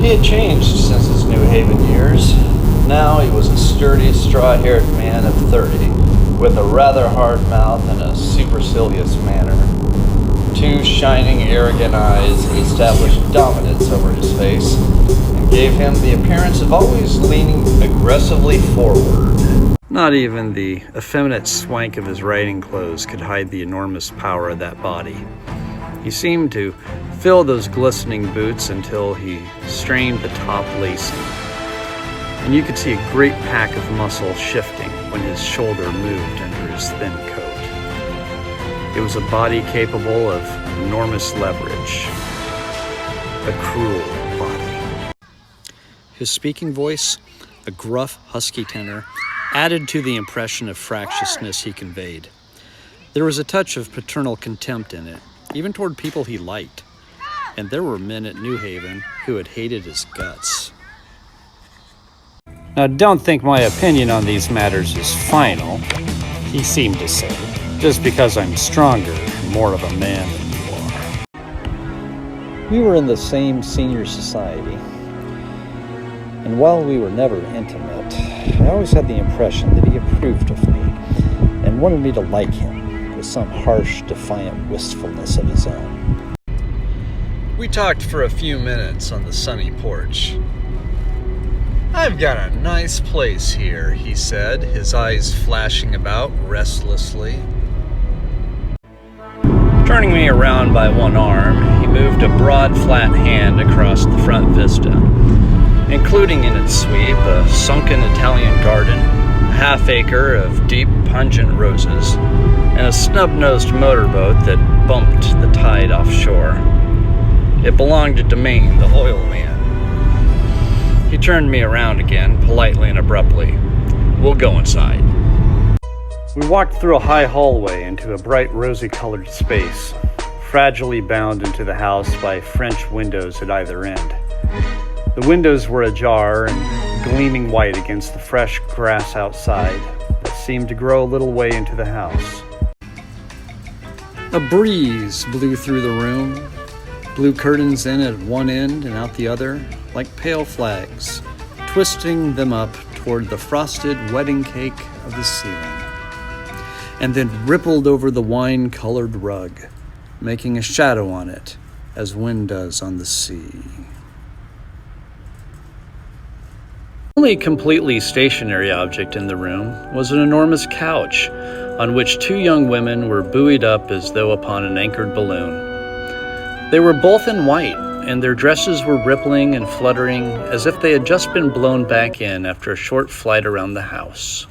He had changed since his New Haven years. Now he was a sturdy, straw-haired man of 30, with a rather hard mouth and a supercilious manner. Two shining, arrogant eyes established dominance over his face and gave him the appearance of always leaning aggressively forward. Not even the effeminate swank of his riding clothes could hide the enormous power of that body. He seemed to fill those glistening boots until he strained the top lacing, and you could see a great pack of muscle shifting when his shoulder moved under his thin coat. It was a body capable of enormous leverage, a cruel body. His speaking voice, a gruff, husky tenor, added to the impression of fractiousness he conveyed. There was a touch of paternal contempt in it, even toward people he liked, and there were men at New Haven who had hated his guts. Now, don't think my opinion on these matters is final, he seemed to say, just because I'm stronger and more of a man than you are. We were in the same senior society, and while we were never intimate, I always had the impression that he approved of me and wanted me to like him with some harsh, defiant wistfulness of his own. We talked for a few minutes on the sunny porch. "I've got a nice place here," he said, his eyes flashing about restlessly. Turning me around by one arm, he moved a broad, flat hand across the front vista, including in its sweep a sunken Italian garden, a half-acre of deep, pungent roses, and a snub-nosed motorboat that bumped the tide offshore. It belonged to Domain, the oil man. He turned me around again, politely and abruptly. "We'll go inside." We walked through a high hallway into a bright rosy-colored space, fragilely bound into the house by French windows at either end. The windows were ajar and gleaming white against the fresh grass outside that seemed to grow a little way into the house. A breeze blew through the room, blew curtains in at one end and out the other, like pale flags, twisting them up toward the frosted wedding cake of the ceiling, and then rippled over the wine-colored rug, making a shadow on it, as wind does on the sea. The only completely stationary object in the room was an enormous couch, on which two young women were buoyed up as though upon an anchored balloon. They were both in white, and their dresses were rippling and fluttering as if they had just been blown back in after a short flight around the house.